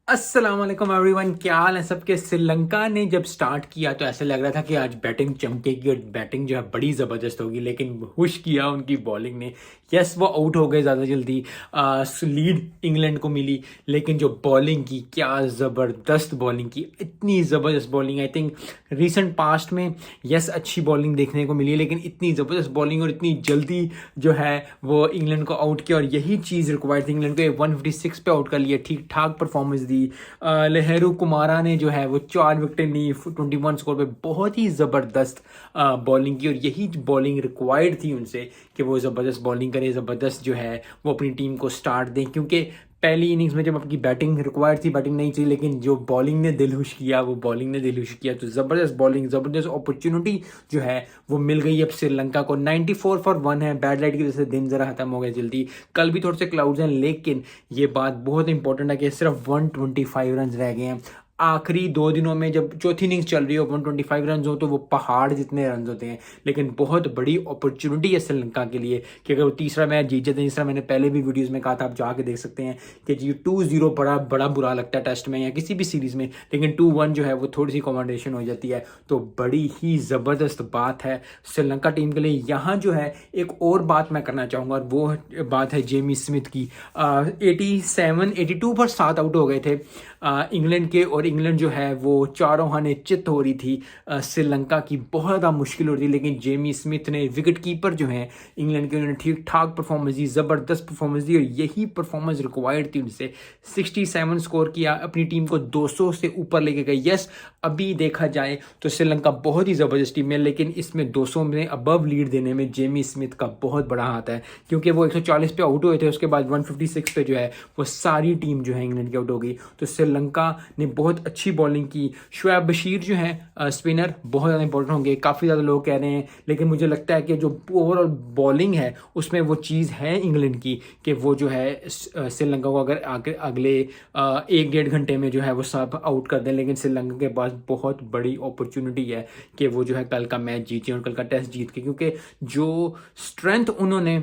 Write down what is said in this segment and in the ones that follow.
अस्सलाम वालेकुम एवरीवन, क्या हाल है सबके। श्रीलंका ने जब स्टार्ट किया तो ऐसा लग रहा था कि आज बैटिंग चमकेगी और बैटिंग जो है बड़ी ज़बरदस्त होगी, लेकिन हुश किया उनकी बॉलिंग ने। यस, वो आउट हो गए ज़्यादा जल्दी। लीड इंग्लैंड को मिली, लेकिन जो बॉलिंग की, क्या ज़बरदस्त बॉलिंग की, इतनी ज़बरदस्त bowling. I think recent past में यस अच्छी बॉलिंग देखने को मिली है, लेकिन इतनी ज़बरदस्त बॉलिंग और इतनी जल्दी जो है वो इंग्लैंड को आउट किया, और यही चीज़ रिक्वायर्ड थी। इंग्लैंड को 156 पे आउट कर लिया, ठीक ठाक परफॉर्मेंस दी। लहरू कुमारा ने जो है वो 4 विकेटें ली 21 स्कोर पे, बहुत ही ज़बरदस्त बॉलिंग की, और यही बॉलिंग रिक्वायर्ड थी उनसे कि वो ज़बरदस्त बॉलिंग करें, ज़बरदस्त जो है वो अपनी टीम को स्टार्ट दें। क्योंकि पहली इनिंग्स में जब आपकी बैटिंग रिक्वायर्ड थी, बैटिंग नहीं चाहिए, लेकिन जो बॉलिंग ने दिलखुश किया, वो बॉलिंग ने दिलखुश किया। तो ज़बरदस्त बॉलिंग, ज़बरदस्त अपॉर्चुनिटी जो है वो मिल गई अब श्रीलंका को। 94 फॉर 1 है। बैड लाइट की वजह से दिन ज़रा ख़त्म हो गया जल्दी, कल भी थोड़े से क्लाउड्स हैं, लेकिन ये बात बहुत इंपॉर्टेंट है कि सिर्फ 125 रन रह गए हैं। आखिरी 2 दिनों में जब चौथी इनिंग्स चल रही हो, 125 रन हो तो वो पहाड़ जितने रन होते हैं। लेकिन बहुत बड़ी अपॉर्चुनिटी है श्रीलंका के लिए कि अगर वो तीसरा मैच जीत जाते हैं, जिस तरह मैंने पहले भी वीडियोस में कहा था, आप जाके देख सकते हैं कि जी 2-0 बड़ा बड़ा बुरा लगता है टेस्ट में या किसी भी सीरीज में, लेकिन 2-1 जो है वो थोड़ी सी कॉम्बिनेशन हो जाती है। तो बड़ी ही ज़बरदस्त बात है श्रीलंका टीम के लिए। यहाँ जो है एक और बात मैं करना चाहूँगा, और वो बात है जेमी स्मिथ की। 82 पर 7 आउट हो गए थे इंग्लैंड के, और इंग्लैंड जो है वो चारों हाने चित हो रही थी। श्रीलंका की बहुत ज़्यादा मुश्किल हो रही थी, लेकिन जेमी स्मिथ ने, विकेट कीपर जो है इंग्लैंड के, उन्होंने ठीक ठाक परफॉर्मेंस दी, ज़बरदस्त परफॉर्मेंस दी, और यही परफॉर्मेंस रिक्वायर्ड थी उनसे। 67 स्कोर किया, अपनी टीम को 200 से ऊपर लेके गए। यस, अभी देखा जाए तो श्रीलंका बहुत ही ज़बरदस्त टीम है, लेकिन इसमें 200 में अबव लीड देने में जेमी स्मिथ का बहुत बड़ा हाथ है, क्योंकि वो 140 पे आउट हुए थे, उसके बाद 156 पे जो है वो सारी टीम जो है इंग्लैंड की आउट हो गई। तो श्रीलंका ने बहुत अच्छी बॉलिंग की। शुएब बशीर जो है स्पिनर, बहुत ज़्यादा इंपॉर्टेंट होंगे, काफ़ी ज़्यादा लोग कह रहे हैं, लेकिन मुझे लगता है कि जो ओवरऑल बॉलिंग है उसमें वो चीज़ है इंग्लैंड की कि वो जो है श्रीलंका को अगर अगले 1-1.5 घंटे में जो है वो सब आउट कर दें, लेकिन श्रीलंका के पास बहुत बड़ी अपॉर्चुनिटी है कि वो जो है कल का मैच जीते और कल का टेस्ट जीत के, क्योंकि जो स्ट्रेंथ उन्होंने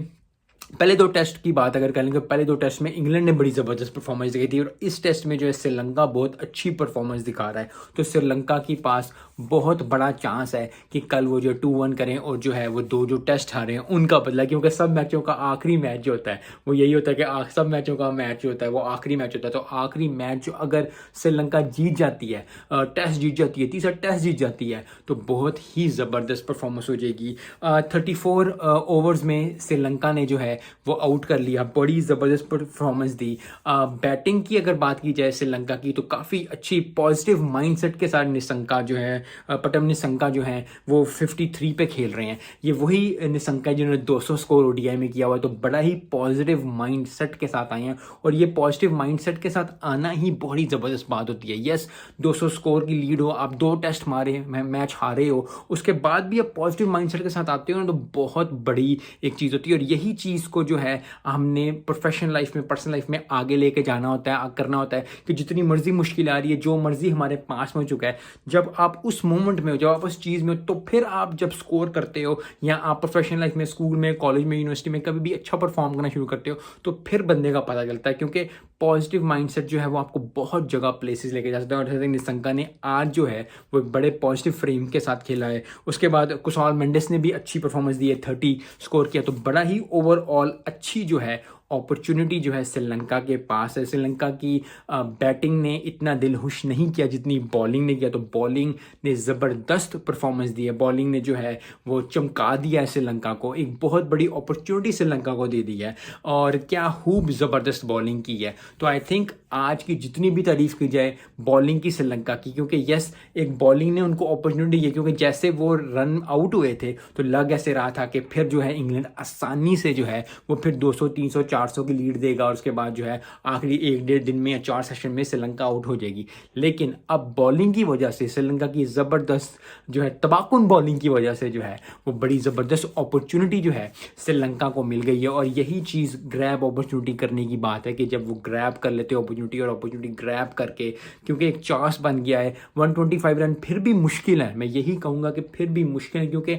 पहले 2 टेस्ट की बात अगर करेंगे, पहले 2 टेस्ट में इंग्लैंड ने बड़ी ज़बरदस्त परफॉर्मेंस दिखाई थी, और इस टेस्ट में जो है श्रीलंका बहुत अच्छी परफॉर्मेंस दिखा रहा है। तो श्रीलंका के पास बहुत बड़ा चांस है कि कल वो जो 2-1 करें, और जो है वो 2 जो टेस्ट हारे हैं उनका बदला, क्योंकि सब मैचों का आखिरी मैच जो होता है वो यही होता है कि सब मैचों का मैच जो होता है वो आखिरी मैच होता है। तो आखिरी मैच जो अगर श्रीलंका जीत जाती है, टेस्ट जीत जाती है, तीसरा टेस्ट जीत जाती है, तो बहुत ही ज़बरदस्त परफॉर्मेंस हो जाएगी। 34 ओवर्स में श्रीलंका ने जो है वो आउट कर लिया, बड़ी ज़बरदस्त परफॉर्मेंस दी। बैटिंग की अगर बात की जाए श्रीलंका की, तो काफ़ी अच्छी पॉजिटिव माइंडसेट के साथ निशंका जो है, पटम निशंका जो है वो 53 पे खेल रहे हैं। ये वही निशंका जिन्होंने 200 स्कोर ओडीआई में किया हुआ, तो बड़ा ही पॉजिटिव माइंडसेट के साथ आए हैं, और ये पॉजिटिव माइंडसेट के साथ आना ही बड़ी ज़बरदस्त बात होती है। यस, 200 स्कोर की लीड हो, आप 2 टेस्ट मारे, मैच हारे हो, उसके बाद भी आप पॉजिटिव माइंडसेट के साथ आते हो ना, तो बहुत बड़ी एक चीज़ होती है। और यही चीज़ को जो है हमने प्रोफेशनल लाइफ में, पर्सनल लाइफ में आगे लेके जाना होता है, करना होता है कि जितनी मर्जी मुश्किल आ रही है, जो मर्जी हमारे पास में हो चुका है, जब आप उस मोमेंट में हो, जब आप उस चीज़ में हो, तो फिर आप जब स्कोर करते हो, या आप प्रोफेशनल लाइफ में, स्कूल में, कॉलेज में, यूनिवर्सिटी में कभी भी अच्छा परफॉर्म करना शुरू करते हो, तो फिर बंदे का पता चलता है, क्योंकि पॉजिटिव माइंडसेट जो है वो आपको बहुत जगह प्लेसेस लेके जा सकता है। और जैसे निशंका ने आज जो है वो एक बड़े पॉजिटिव फ्रेम के साथ खेला है। उसके बाद कुशाल मेंडिस ने भी अच्छी परफॉर्मेंस दी है, 30 स्कोर किया। तो बड़ा ही ओवरऑल अच्छी जो है अपॉर्चुनिटी जो है श्रीलंका के पास है। श्रीलंका की बैटिंग ने इतना दिलखुश नहीं किया जितनी बॉलिंग ने किया, तो बॉलिंग ने ज़बरदस्त परफॉर्मेंस दी है। बॉलिंग ने जो है वो चमका दिया है श्रीलंका को, एक बहुत बड़ी अपॉर्चुनिटी श्रीलंका को दे दी है, और क्या खूब ज़बरदस्त बॉलिंग की है। तो आई थिंक आज की जितनी भी तारीफ की जाए बॉलिंग की श्रीलंका की, क्योंकि यस एक बॉलिंग ने उनको अपॉर्चुनिटी दी है, क्योंकि जैसे वो रन आउट हुए थे तो लग ऐसे रहा था कि फिर जो है इंग्लैंड आसानी से जो है वो फिर 200, 300, 400 की लीड देगा, और उसके बाद जो है आखिरी 1-1.5 दिन में या 4 सेशन में श्रीलंका आउट हो जाएगी। लेकिन अब बॉलिंग की वजह से, श्रीलंका की ज़बरदस्त जो है तबाकुन बॉलिंग की वजह से जो है वो बड़ी ज़बरदस्त अपॉर्चुनिटी जो है श्रीलंका को मिल गई है। और यही चीज़ ग्रैब अपॉर्चुनिटी करने की बात है कि जब वो ग्रैब कर लेते हो अपॉर्चुनिटी, और अपॉर्चुनिटी ग्रैब करके, क्योंकि एक चांस बन गया है। 125 रन फिर भी मुश्किल है, मैं यही कहूँगा कि फिर भी मुश्किल है, क्योंकि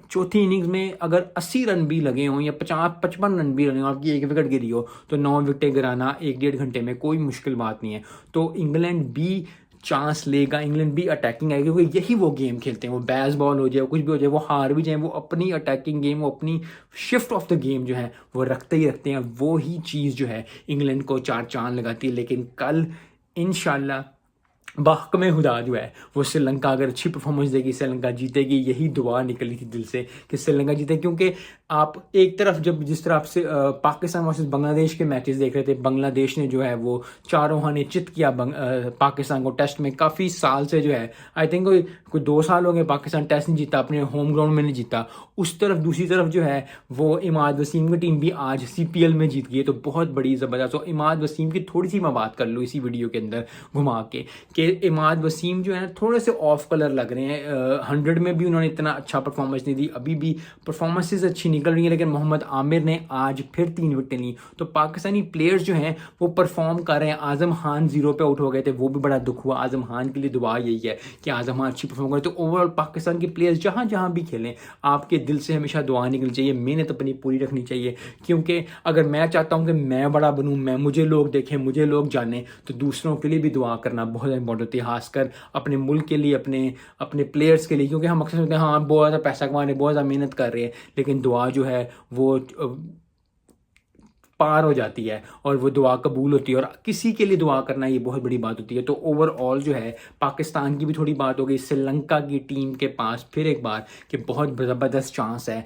चौथी इनिंग्स में अगर 80 रन भी लगे हों या 50-55 रन भी लगे हों, आपकी एक विकेट गिरी हो, तो 9 विकेटें गिराना 1-1.5 घंटे में कोई मुश्किल बात नहीं है। तो इंग्लैंड भी चांस लेगा, इंग्लैंड भी अटैकिंग आएगी, क्योंकि यही वो गेम खेलते हैं। वो बैस बॉल हो जाए, कुछ भी हो जाए, वो हार भी जाए, वो अपनी अटैकिंग गेम, वो अपनी शिफ्ट ऑफ द गेम जो है वो रखते ही रखते हैं। वो ही चीज़ जो है इंग्लैंड को 4 चांद लगाती है। लेकिन कल इंशाल्लाह बाहकमे खुदा जो है वो श्रीलंका अगर अच्छी परफॉर्मेंस देगी, श्रीलंका जीतेगी। यही दुआ निकली थी दिल से कि श्रीलंका जीते, क्योंकि आप एक तरफ जब जिस तरह आपसे पाकिस्तान वर्सेस बांग्लादेश के मैचेस देख रहे थे, बांग्लादेश ने जो है वो चारों हाने चित किया पाकिस्तान को टेस्ट में। काफ़ी साल से जो है, आई थिंक कोई 2 साल हो गए पाकिस्तान टेस्ट नहीं जीता, अपने होम ग्राउंड में नहीं जीता। उस तरफ दूसरी तरफ जो है वो इमाद वसीम की टीम भी आज CPL में जीत गई है, तो बहुत बड़ी ज़बरदस्त। तो इमाद वसीम की थोड़ी सी मैं बात कर लूँ इसी वीडियो के अंदर घुमा के, कि इमाद वसीम जो है थोड़े से ऑफ कलर लग रहे हैं। 100 में भी उन्होंने इतना अच्छा परफॉर्मेंस नहीं दी, अभी भी परफॉर्मेंसेज अच्छी निकल रही है। लेकिन मोहम्मद आमिर ने आज फिर 3 विकेटें ली। तो पाकिस्तानी प्लेयर्स जो हैं वो परफॉर्म कर रहे हैं। आजम खान 0 पे आउट हो गए थे, वो भी बड़ा दुख हुआ। आजम खान के लिए दुआ यही है कि आजम खान अच्छी परफॉर्म करें। तो ओवरऑल पाकिस्तान के प्लेयर्स जहाँ जहाँ भी खेलें, आपके दिल से हमेशा दुआ निकलनी चाहिए, मेहनत अपनी पूरी रखनी चाहिए। क्योंकि अगर मैं चाहता हूँ कि मैं बड़ा बनूँ, मुझे लोग देखें, मुझे लोग जाने, तो दूसरों के लिए भी दुआ करना बहुत इंपॉर्टेंट है, खासकर अपने मुल्क के लिए, अपने प्लेयर्स के लिए। क्योंकि हम अक्सर सोचते हैं हाँ बहुत ज़्यादा पैसा कमा रहे हैं, बहुत ज़्यादा मेहनत कर रहे हैं, लेकिन दुआ जो है वो पार हो जाती है और वो दुआ कबूल होती है। और किसी के लिए दुआ करना ये बहुत बड़ी बात होती है। तो ओवरऑल जो है पाकिस्तान की भी थोड़ी बात हो गई, श्रीलंका की टीम के पास फिर एक बार कि बहुत ज़बरदस्त चांस है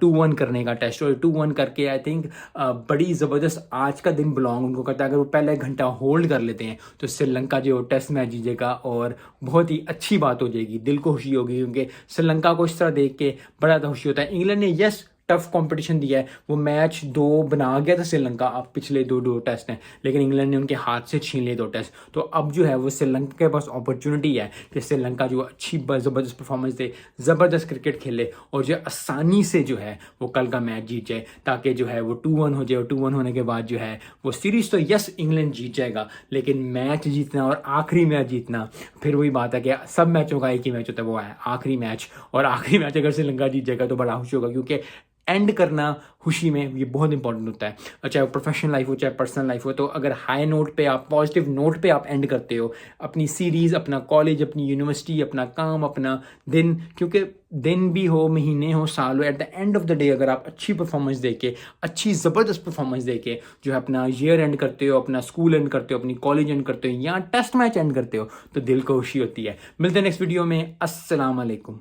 2-1 करने का टेस्ट। और 2-1 करके आई थिंक बड़ी ज़बरदस्त आज का दिन बिलोंग उनको करता है। अगर वो पहले एक घंटा होल्ड कर लेते हैं तो श्रीलंका जो टेस्ट मैच जीतेगा और बहुत ही अच्छी बात हो जाएगी, दिल को खुशी होगी। क्योंकि श्रीलंका को इस तरह देख के बड़ा खुशी होता है। इंग्लैंड ने यस टफ कंपटीशन दिया है, वो मैच 2 बना गया था श्रीलंका, अब पिछले दो टेस्ट हैं, लेकिन इंग्लैंड ने उनके हाथ से छीन लिए 2 टेस्ट। तो अब जो है वो श्रीलंका के पास अपॉर्चुनिटी है कि श्रीलंका जो अच्छी ज़बरदस्त परफॉर्मेंस दे, ज़बरदस्त क्रिकेट खेले और जो आसानी से जो है वो कल का मैच जीत जाए, ताकि जो है वो 2-1 हो जाए। और 2-1 होने के बाद जो है वो सीरीज़ तो यस इंग्लैंड जीत जाएगा, लेकिन मैच जीतना और आखिरी मैच जीतना फिर वही बात है कि सब मैचों का एक ही मैच होता है, वो है आखिरी मैच। और आखिरी मैच अगर श्रीलंका जीत जाएगा तो बड़ा खुश होगा, क्योंकि एंड करना खुशी में ये बहुत इंपॉर्टेंट होता है, चाहे वो प्रोफेशनल लाइफ हो चाहे पर्सनल लाइफ हो। तो अगर हाई नोट पे आप, पॉजिटिव नोट पे आप एंड करते हो अपनी सीरीज़, अपना कॉलेज, अपनी यूनिवर्सिटी, अपना काम, अपना दिन, क्योंकि दिन भी हो, महीने हो, साल हो, at the end of the day अगर आप अच्छी परफॉर्मेंस देके, अच्छी ज़बरदस्त परफॉर्मेंस देके जो है अपना ईयर एंड करते हो, अपना स्कूल एंड करते हो, अपनी कॉलेज एंड करते हो या टेस्ट मैच एंड करते हो, तो दिल को खुशी होती है। मिलते हैं नेक्स्ट वीडियो में। अस्सलाम वालेकुम।